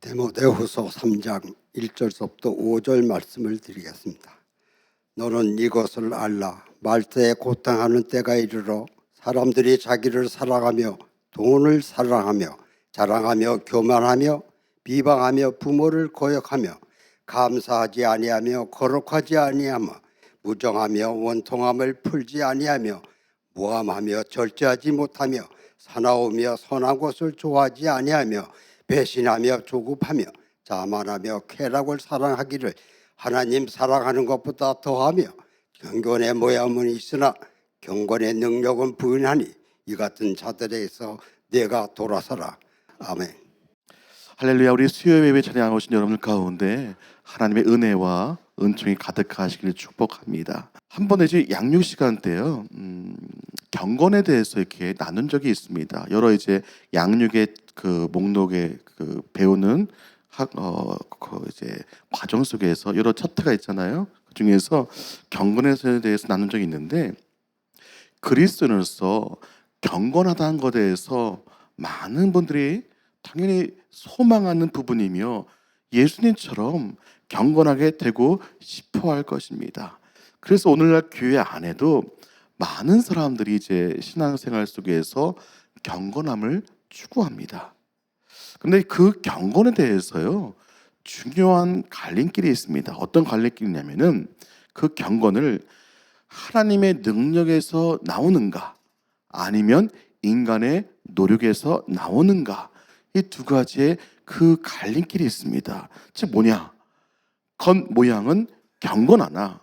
디모데후서 3장 1절부터 5절 말씀을 드리겠습니다. 너는 이것을 알라. 말세에 고통하는 때가 이르러 사람들이 자기를 사랑하며 돈을 사랑하며 자랑하며 교만하며 비방하며 부모를 거역하며 감사하지 아니하며 거룩하지 아니하며 무정하며 원통함을 풀지 아니하며 모함하며 절제하지 못하며 사나우며 선한 것을 좋아하지 아니하며 배신하며 조급하며 자만하며 쾌락을 사랑하기를 하나님 사랑하는 것보다 더하며 경건의 모양은 있으나 경건의 능력은 부인하니 이 같은 자들에게서 내가 돌아서라. 아멘. 할렐루야. 우리 수요 예배 찬양하고 오신 여러분들 가운데 하나님의 은혜와 은총이 가득하시기를 축복합니다. 한 번에 이제 양육 시간 때요, 경건에 대해서 이렇게 나눈 적이 있습니다. 여러 이제 양육의 그 목록에 그 배우는 이제 과정 속에서 여러 차트가 있잖아요. 그 중에서 경건에 대해서 나눈 적이 있는데, 그리스도인으로서 경건하다는 것에 대해서 많은 분들이 당연히 소망하는 부분이며 예수님처럼 경건하게 되고 싶어 할 것입니다. 그래서 오늘날 교회 안에도 많은 사람들이 이제 신앙생활 속에서 경건함을 추구합니다. 그런데 그 경건에 대해서요, 중요한 갈림길이 있습니다. 어떤 갈림길이냐면은 그 경건을 하나님의 능력에서 나오는가 아니면 인간의 노력에서 나오는가, 이 두 가지의 그 갈림길이 있습니다. 즉 뭐냐? 겉모양은 경건하나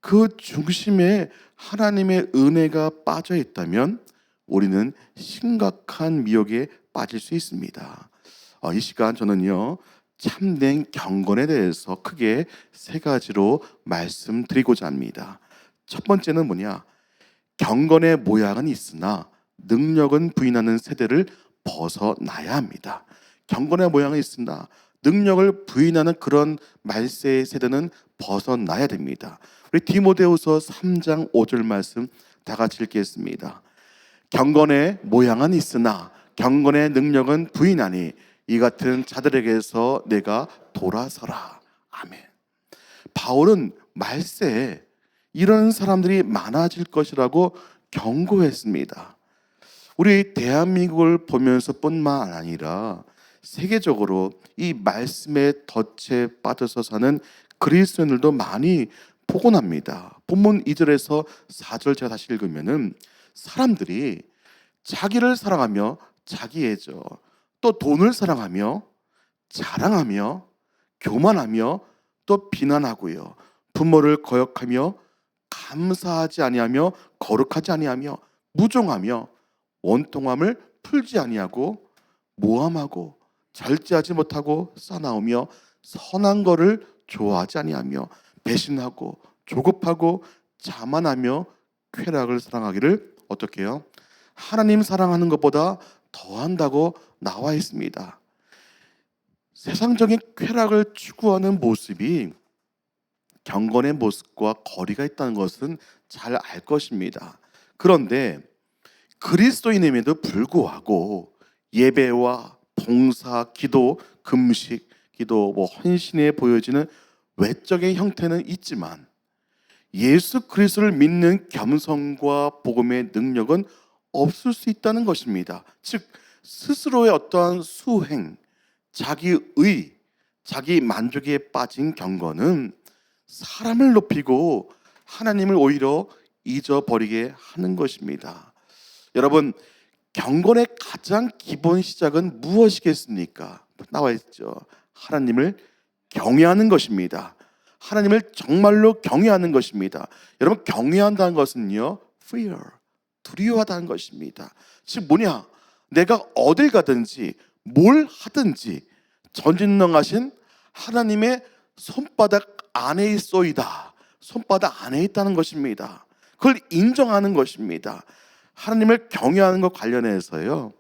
그 중심에 하나님의 은혜가 빠져 있다면 우리는 심각한 미혹에 빠질 수 있습니다. 이 시간 저는요, 참된 경건에 대해서 크게 세 가지로 말씀드리고자 합니다. 첫 번째는 뭐냐? 경건의 모양은 있으나 능력은 부인하는 세대를 벗어나야 합니다. 경건의 모양은 있으나 능력을 부인하는 그런 말세의 세대는 벗어나야 됩니다. 우리 디모데후서 3장 5절 말씀 다 같이 읽겠습니다. 경건의 모양은 있으나 경건의 능력은 부인하니 이 같은 자들에게서 내가 돌아서라. 아멘. 바울은 말세에 이런 사람들이 많아질 것이라고 경고했습니다. 우리 대한민국을 보면서 뿐만 아니라 세계적으로 이 말씀의 덫에 빠져서 사는 그리스도인들도 많이 포곤합니다. 본문 2절에서 4절 제가 다시 읽으면은 사람들이 자기를 사랑하며 자기애죠, 또 돈을 사랑하며 자랑하며 교만하며 또 비난하고요, 부모를 거역하며 감사하지 아니하며 거룩하지 아니하며 무종하며 원통함을 풀지 아니하고 모함하고 절제하지 못하고 싸나우며 선한 것을 좋아하지 아니하며 배신하고 조급하고 자만하며 쾌락을 사랑하기를 어떻게 해요? 하나님 사랑하는 것보다 더한다고 나와 있습니다. 세상적인 쾌락을 추구하는 모습이 경건의 모습과 거리가 있다는 것은 잘 알 것입니다. 그런데 그리스도인임에도 불구하고 예배와 봉사, 기도, 금식, 기도, 헌신에 보여지는 외적인 형태는 있지만 예수 그리스도를 믿는 겸손과 복음의 능력은 없을 수 있다는 것입니다. 즉 스스로의 어떠한 수행, 자기의, 자기 만족에 빠진 경건은 사람을 높이고 하나님을 오히려 잊어버리게 하는 것입니다. 여러분, 경건의 가장 기본 시작은 무엇이겠습니까? 나와 있죠. 하나님을 경외하는 것입니다. 하나님을 정말로 경외하는 것입니다. 여러분, 경외한다는 것은요, fear, 두려워하다는 것입니다. 즉 뭐냐? 내가 어딜 가든지 뭘 하든지 전진능하신 하나님의 손바닥 안에 있소이다. 손바닥 안에 있다는 것입니다. 그걸 인정하는 것입니다. 하나님을 경외하는 것 관련해서요,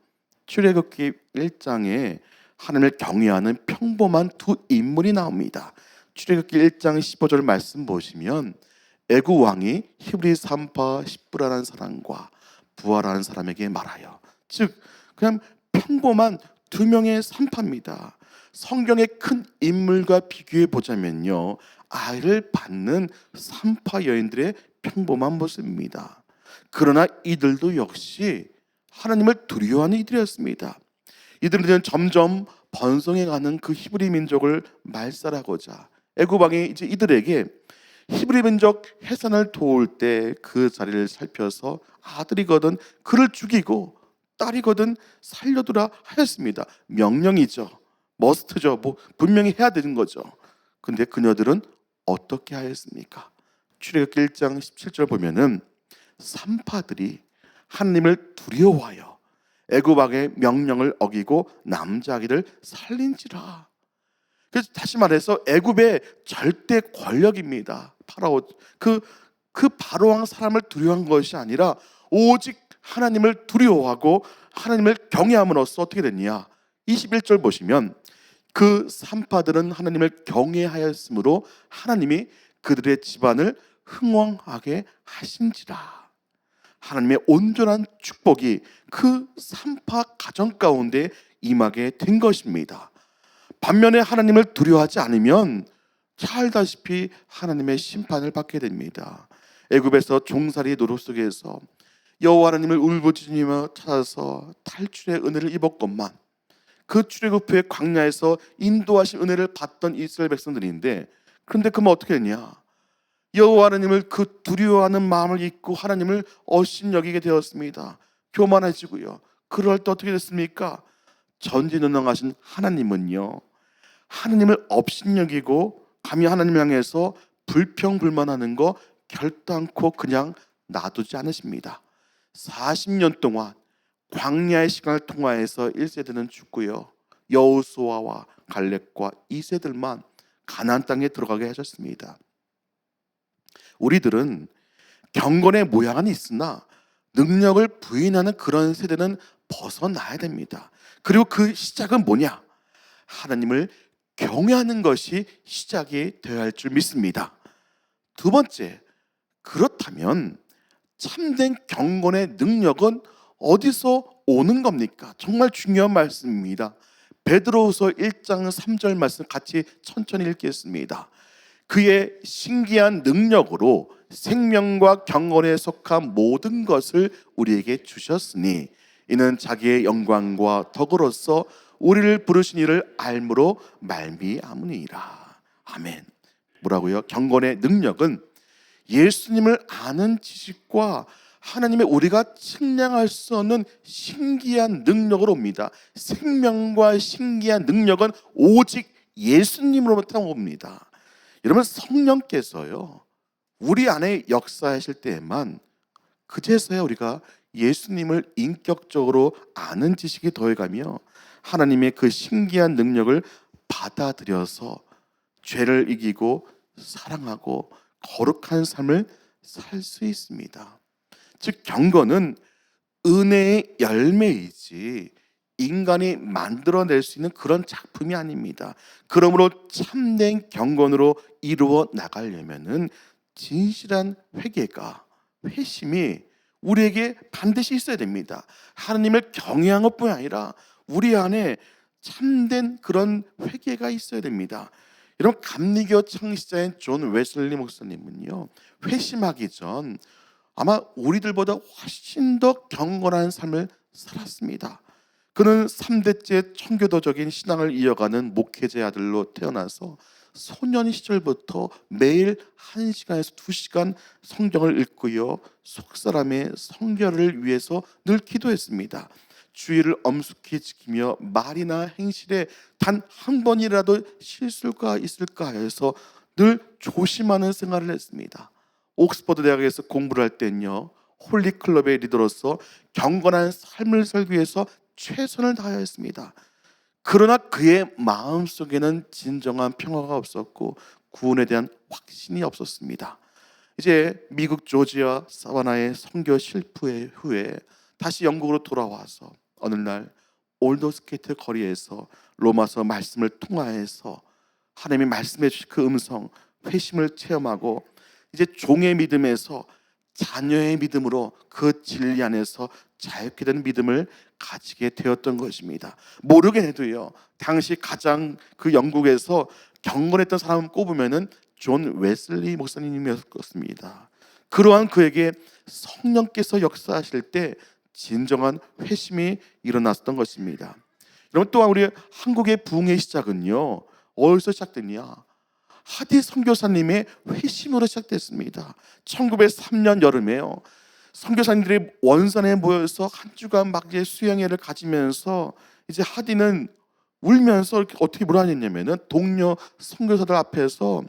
출애굽기 1장에 하나님을 경외하는 평범한 두 인물이 나옵니다. 출애굽기 1장 15절 말씀 보시면 애굽 왕이 히브리 산파 십부라는 사람과 부하라는 사람에게 말하여, 즉 그냥 평범한 두 명의 산파입니다. 성경의 큰 인물과 비교해 보자면요, 아이를 받는 산파 여인들의 평범한 모습입니다. 그러나 이들도 역시 하나님을 두려워하는 이들이었습니다. 이들은 점점 번성해가는 그 히브리 민족을 말살하고자 애굽 왕이 이제 이들에게 히브리 민족 해산을 도울 때 그 자리를 살펴서 아들이거든 그를 죽이고 딸이거든 살려두라 하였습니다. 명령이죠. 머스트죠. 뭐 분명히 해야 되는 거죠. 근데 그녀들은 어떻게 하였습니까? 출애굽기 1장 17절 보면은 산파들이 하나님을 두려워하여 애굽 왕의 명령을 어기고 남자아기를 살린지라. 그래서 다시 말해서 애굽의 절대 권력입니다. 파라오 그 바로 왕 사람을 두려워한 것이 아니라 오직 하나님을 두려워하고 하나님을 경외함으로써 어떻게 됐냐? 21절 보시면 그 산파들은 하나님을 경외하였으므로 하나님이 그들의 집안을 흥왕하게 하신지라. 하나님의 온전한 축복이 그 산파 가정 가운데 임하게 된 것입니다. 반면에 하나님을 두려워하지 않으면 잘 알다시피 하나님의 심판을 받게 됩니다. 애굽에서 종살이 노릇 속에서 여호와 하나님을 울부짖으며 찾아서 탈출의 은혜를 입었건만 그 출애굽 후에 광야에서 인도하신 은혜를 받던 이스라엘 백성들인데, 그런데 그러면 어떻게 했냐? 여호와 하나님을 그 두려워하는 마음을 잊고 하나님을 업신여기게 되었습니다. 교만해지고요. 그럴 때 어떻게 됐습니까? 전지전능하신 하나님은요, 하나님을 업신여기고 감히 하나님을 향해서 불평불만하는 거 결단코 그냥 놔두지 않으십니다. 40년 동안 광야의 시간을 통하여서 1세대는 죽고요, 여호수아와 갈렙과 2세들만 가나안 땅에 들어가게 하셨습니다. 우리들은 경건의 모양은 있으나 능력을 부인하는 그런 세대는 벗어나야 됩니다. 그리고 그 시작은 뭐냐? 하나님을 경외하는 것이 시작이 되어야 할 줄 믿습니다. 두 번째, 그렇다면 참된 경건의 능력은 어디서 오는 겁니까? 정말 중요한 말씀입니다. 베드로후서 1장 3절 말씀 같이 천천히 읽겠습니다. 그의 신기한 능력으로 생명과 경건에 속한 모든 것을 우리에게 주셨으니 이는 자기의 영광과 덕으로서 우리를 부르신 이를 알므로 말미암으니라. 아멘. 뭐라고요? 경건의 능력은 예수님을 아는 지식과 하나님의 우리가 측량할 수 없는 신기한 능력으로 옵니다. 생명과 신기한 능력은 오직 예수님으로부터 옵니다. 여러분, 성령께서요 우리 안에 역사하실 때에만 그제서야 우리가 예수님을 인격적으로 아는 지식이 더해가며 하나님의 그 신기한 능력을 받아들여서 죄를 이기고 사랑하고 거룩한 삶을 살 수 있습니다. 즉 경건은 은혜의 열매이지 인간이 만들어낼 수 있는 그런 작품이 아닙니다. 그러므로 참된 경건으로 이루어 나가려면은 진실한 회개가, 회심이 우리에게 반드시 있어야 됩니다. 하나님을 경외한 것뿐 아니라 우리 안에 참된 그런 회개가 있어야 됩니다. 여러분, 감리교 창시자인 존 웨슬리 목사님은요 회심하기 전 아마 우리들보다 훨씬 더 경건한 삶을 살았습니다. 그는 3대째 청교도적인 신앙을 이어가는 목회자의 아들로 태어나서 소년 시절부터 매일 1시간에서 2시간 성경을 읽고요, 속사람의 성결을 위해서 늘 기도했습니다. 주의를 엄숙히 지키며 말이나 행실에 단 한 번이라도 실수가 있을까 해서 늘 조심하는 생활을 했습니다. 옥스퍼드 대학에서 공부를 할 때는요 홀리클럽의 리더로서 경건한 삶을 살기 위해서 최선을 다하였습니다. 그러나 그의 마음속에는 진정한 평화가 없었고 구원에 대한 확신이 없었습니다. 이제 미국 조지아 사바나의 선교 실패 후에 다시 영국으로 돌아와서 어느 날 올더스케이트 거리에서 로마서 말씀을 통하여서 하나님이 말씀해 주신 그 음성, 회심을 체험하고 이제 종의 믿음에서 자녀의 믿음으로 그 진리 안에서 자유케 되는 믿음을 가지게 되었던 것입니다. 모르게 해도요, 당시 가장 그 영국에서 경건했던 사람을 꼽으면은 존 웨슬리 목사님이었습니다. 그러한 그에게 성령께서 역사하실 때 진정한 회심이 일어났던 것입니다. 여러분, 또한 우리 한국의 부흥의 시작은요, 어디서 시작됐냐? 하디 선교사님의 회심으로 시작됐습니다. 1903년 여름에요, 선교사님들이 원산에 모여서 한 주간 막 이제 수양회를 가지면서 이제 하디는 울면서 이렇게 어떻게 뭐라 했냐면은 동료 선교사들 앞에서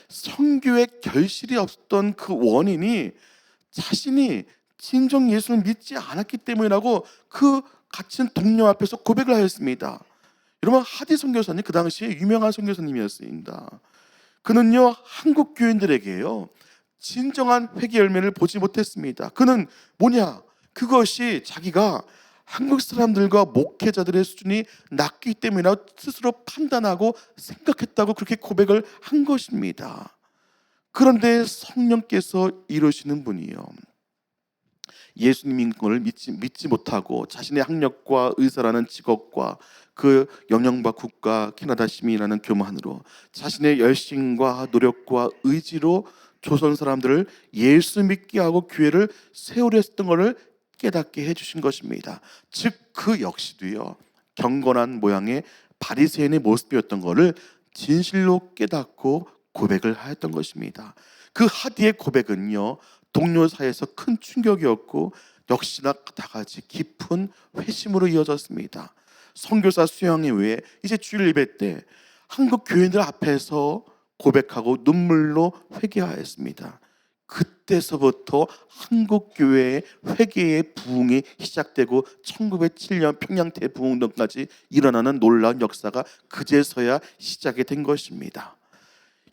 선교의 결실이 없었던 그 원인이 자신이 진정 예수를 믿지 않았기 때문이라고 그 갇힌 동료 앞에서 고백을 하였습니다. 여러분, 하디 선교사님 그 당시에 유명한 선교사님이었습니다. 그는요, 한국 교인들에게요, 진정한 회개 열매를 보지 못했습니다. 그는 뭐냐? 그것이 자기가 한국 사람들과 목회자들의 수준이 낮기 때문이라고 스스로 판단하고 생각했다고 그렇게 고백을 한 것입니다. 그런데 성령께서 이루시는 분이요, 예수님인 것을 믿지 못하고 자신의 학력과 의사라는 직업과 그 영영과 국가 캐나다 시민이라는 교만으로 자신의 열심과 노력과 의지로 조선 사람들을 예수 믿게 하고 교회를 세우려 했던 것을 깨닫게 해주신 것입니다. 즉 그 역시도요, 경건한 모양의 바리새인의 모습이었던 것을 진실로 깨닫고 고백을 하였던 것입니다. 그 하디의 고백은요, 동료 사이에서 큰 충격이었고 역시나 다같이 깊은 회심으로 이어졌습니다. 선교사 수양회 외에 이제 주일 예배 때 한국 교인들 앞에서 고백하고 눈물로 회개하였습니다. 그때서부터 한국 교회의 회개의 부흥이 시작되고 1907년 평양 대부흥동까지 일어나는 놀라운 역사가 그제서야 시작이 된 것입니다.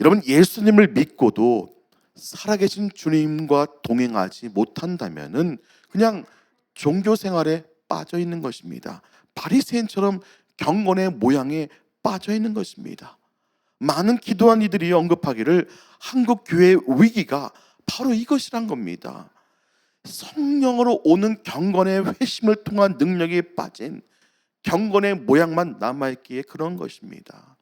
여러분, 예수님을 믿고도 살아계신 주님과 동행하지 못한다면은 그냥 종교 생활에 빠져 있는 것입니다. 바리새인처럼 경건의 모양에 빠져 있는 것입니다. 많은 기도한 이들이 언급하기를 한국 교회의 위기가 바로 이것이란 겁니다. 성령으로 오는 경건의 회심을 통한 능력이 빠진 경건의 모양만 남아있기에 그런 것입니다.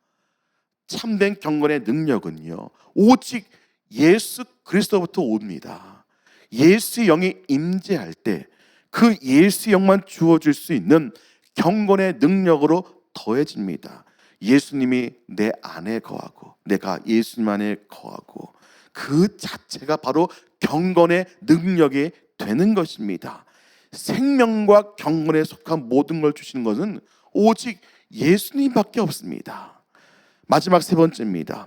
참된 경건의 능력은요, 오직 예수 그리스도부터 옵니다. 예수의 영이 임재할 때 그 예수의 영만 주어줄 수 있는 경건의 능력으로 더해집니다. 예수님이 내 안에 거하고 내가 예수님 안에 거하고 그 자체가 바로 경건의 능력이 되는 것입니다. 생명과 경건에 속한 모든 걸 주시는 것은 오직 예수님밖에 없습니다. 마지막 세 번째입니다.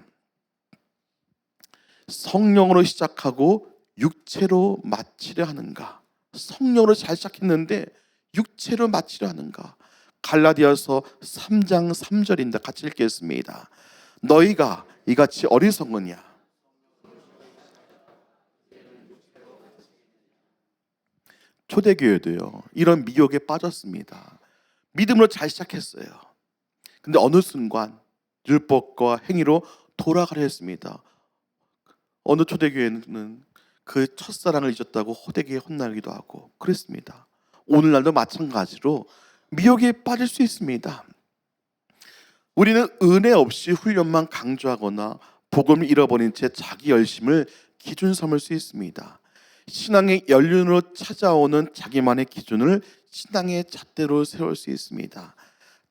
성령으로 시작하고 육체로 마치려 하는가? 성령으로 잘 시작했는데 육체로 마치려 하는가? 갈라디아서 3장 3절인데 같이 읽겠습니다. 너희가 이같이 어리석으냐? 초대교회도요, 이런 미혹에 빠졌습니다. 믿음으로 잘 시작했어요. 근데 어느 순간 율법과 행위로 돌아가려 했습니다. 어느 초대교회는 그 첫사랑을 잊었다고 호되게 혼나기도 하고 그랬습니다. 오늘날도 마찬가지로 미혹에 빠질 수 있습니다. 우리는 은혜 없이 훈련만 강조하거나 복음을 잃어버린 채 자기 열심을 기준 삼을 수 있습니다. 신앙의 연륜으로 찾아오는 자기만의 기준을 신앙의 잣대로 세울 수 있습니다.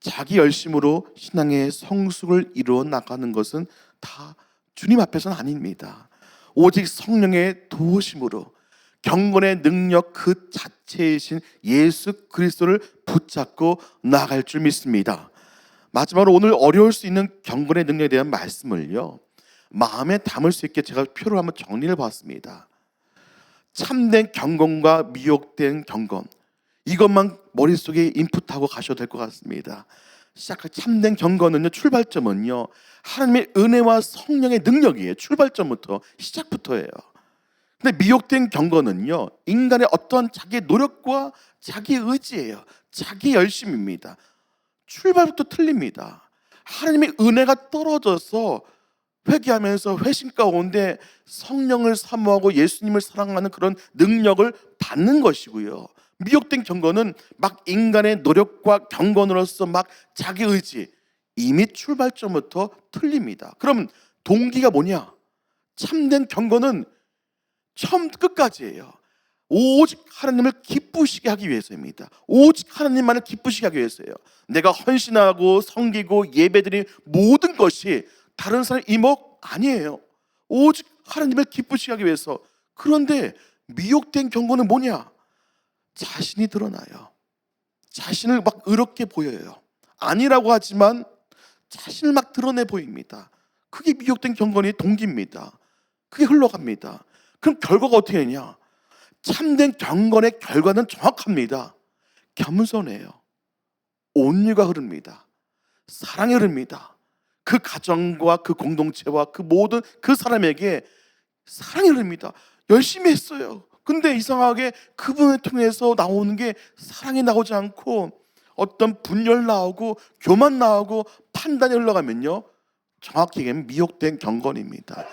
자기 열심으로 신앙의 성숙을 이루어 나가는 것은 다 주님 앞에서는 아닙니다. 오직 성령의 도우심으로 경건의 능력 그 자체이신 예수 그리스도를 붙잡고 나아갈 줄 믿습니다. 마지막으로 오늘 어려울 수 있는 경건의 능력에 대한 말씀을요, 마음에 담을 수 있게 제가 표로 한번 정리를 봤습니다. 참된 경건과 미혹된 경건, 이것만 머릿속에 인풋하고 가셔도 될 것 같습니다. 참된 경건은요, 출발점은요, 하나님의 은혜와 성령의 능력이에요. 출발점부터, 시작부터예요. 근데 미혹된 경건은요, 인간의 어떠한 자기 노력과 자기 의지예요. 자기 열심입니다. 출발부터 틀립니다. 하나님의 은혜가 떨어져서 회개하면서 회심 가운데 성령을 사모하고 예수님을 사랑하는 그런 능력을 받는 것이고요. 미혹된 경건은 막 인간의 노력과 경건으로서 막 자기 의지, 이미 출발점부터 틀립니다. 그러면 동기가 뭐냐? 참된 경건은 처음 끝까지예요. 오직 하나님을 기쁘시게 하기 위해서입니다. 오직 하나님만을 기쁘시게 하기 위해서예요. 내가 헌신하고 섬기고 예배드린 모든 것이 다른 사람 이목 아니에요. 오직 하나님을 기쁘시게 하기 위해서. 그런데 미혹된 경건은 뭐냐? 자신이 드러나요. 자신을 막 의롭게 보여요. 아니라고 하지만 자신을 막 드러내 보입니다. 그게 미혹된 경건의 동기입니다. 그게 흘러갑니다. 그럼 결과가 어떻게 되냐? 참된 경건의 결과는 정확합니다. 겸손해요. 온유가 흐릅니다. 사랑이 흐릅니다. 그 가정과 그 공동체와 그 모든 그 사람에게 사랑이 흐릅니다. 열심히 했어요. 근데 이상하게 그분을 통해서 나오는 게 사랑이 나오지 않고 어떤 분열 나오고 교만 나오고 판단이 흘러가면요, 정확히 얘기하면 미혹된 경건입니다.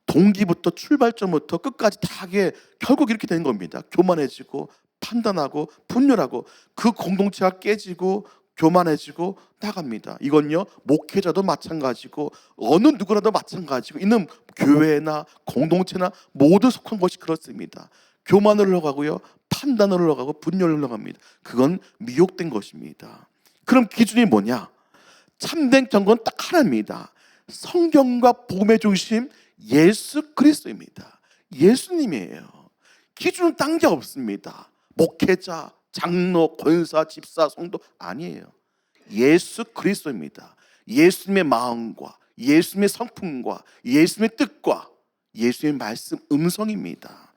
동기부터 출발점부터 끝까지 다하게 결국 이렇게 되는 겁니다. 교만해지고 판단하고 분열하고 그 공동체가 깨지고 교만해지고 나갑니다. 이건요, 목회자도 마찬가지고 어느 누구라도 마찬가지고 있는 교회나 공동체나 모두 속한 것이 그렇습니다. 교만을 흘러가고요, 판단을 흘러가고 분열을 흘러갑니다. 그건 미혹된 것입니다. 그럼 기준이 뭐냐? 참된 경건은 딱 하나입니다. 성경과 복음의 중심 예수 그리스도입니다. 예수님이에요. 기준은 딴 게 없습니다. 목회자, 장로, 권사, 집사, 성도 아니에요. 예수 그리스도입니다. 예수님의 마음과 예수님의 성품과 예수님의 뜻과 예수님의 말씀 음성입니다.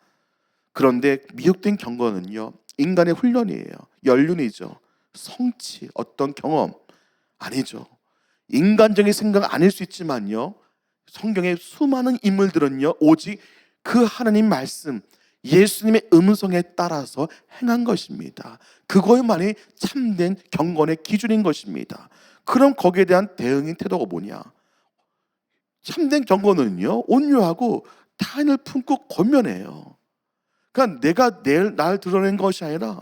그런데 미혹된 경건은요, 인간의 훈련이에요. 연륜이죠. 성취, 어떤 경험 아니죠. 인간적인 생각 아닐 수 있지만요, 성경의 수많은 인물들은요, 오직 그 하나님 말씀, 예수님의 음성에 따라서 행한 것입니다. 그것만이 참된 경건의 기준인 것입니다. 그럼 거기에 대한 대응의 태도가 뭐냐? 참된 경건은요, 온유하고 타인을 품고 권면해요. 그러니까 내가 날 드러낸 것이 아니라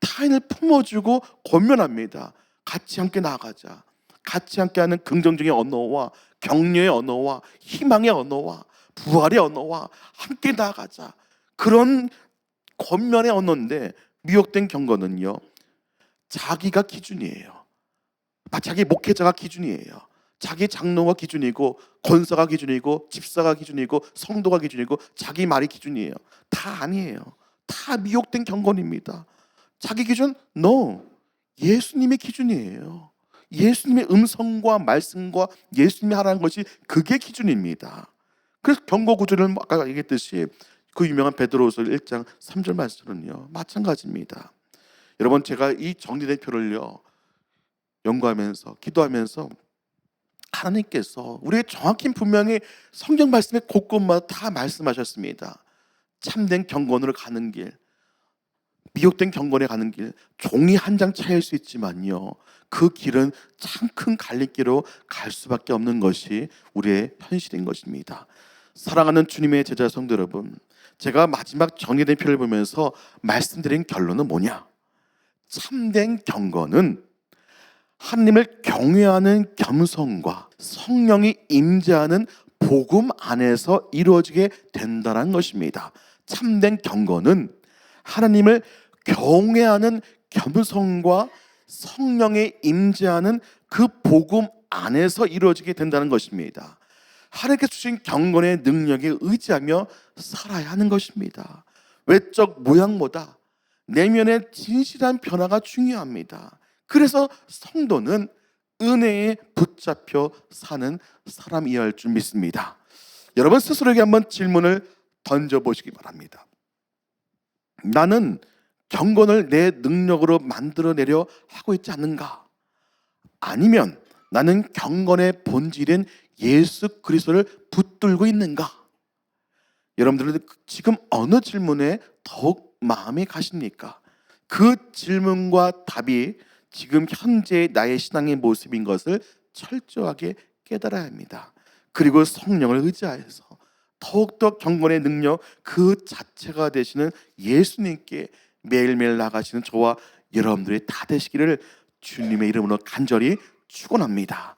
타인을 품어주고 권면합니다. 같이 함께 나아가자. 같이 함께하는 긍정적인 언어와 격려의 언어와 희망의 언어와 부활의 언어와 함께 나아가자. 그런 권면의 언어인데, 미혹된 경건은요, 자기가 기준이에요. 자기 목회자가 기준이에요. 자기 장로가 기준이고 권사가 기준이고 집사가 기준이고 성도가 기준이고 자기 말이 기준이에요. 다 아니에요. 다 미혹된 경건입니다. 자기 기준? No. 예수님의 기준이에요. 예수님의 음성과 말씀과 예수님이 하라는 것이 그게 기준입니다. 그래서 경고 구절을 아까 얘기했듯이 그 유명한 베드로후서 1장 3절 말씀은요, 마찬가지입니다. 여러분, 제가 이 정리된 표를요 연구하면서 기도하면서 하나님께서 우리의 정확히 분명히 성경 말씀의 곳곳마다 다 말씀하셨습니다. 참된 경건으로 가는 길, 미혹된 경건에 가는 길, 종이 한 장 차이일 수 있지만요, 그 길은 참 큰 갈림길로 갈 수밖에 없는 것이 우리의 현실인 것입니다. 사랑하는 주님의 제자 성도 여러분, 제가 마지막 정리된 표를 보면서 말씀드린 결론은 뭐냐? 참된 경건은 하나님을 경외하는 겸손과 성령이 임재하는 복음 안에서 이루어지게 된다는 것입니다. 참된 경건은 하나님을 경외하는 겸손과 성령의 임재하는 그 복음 안에서 이루어지게 된다는 것입니다. 하나님께 주신 경건의 능력에 의지하며 살아야 하는 것입니다. 외적 모양보다 내면의 진실한 변화가 중요합니다. 그래서 성도는 은혜에 붙잡혀 사는 사람이어야 할 줄 믿습니다. 여러분 스스로에게 한번 질문을 던져보시기 바랍니다. 나는 경건을 내 능력으로 만들어내려 하고 있지 않는가? 아니면 나는 경건의 본질인 예수 그리스도를 붙들고 있는가? 여러분들은 지금 어느 질문에 더욱 마음이 가십니까? 그 질문과 답이 지금 현재 나의 신앙의 모습인 것을 철저하게 깨달아야 합니다. 그리고 성령을 의지하여서 더욱더 경건의 능력 그 자체가 되시는 예수님께 매일매일 나가시는 저와 여러분들이 다 되시기를 주님의 이름으로 간절히 축원합니다.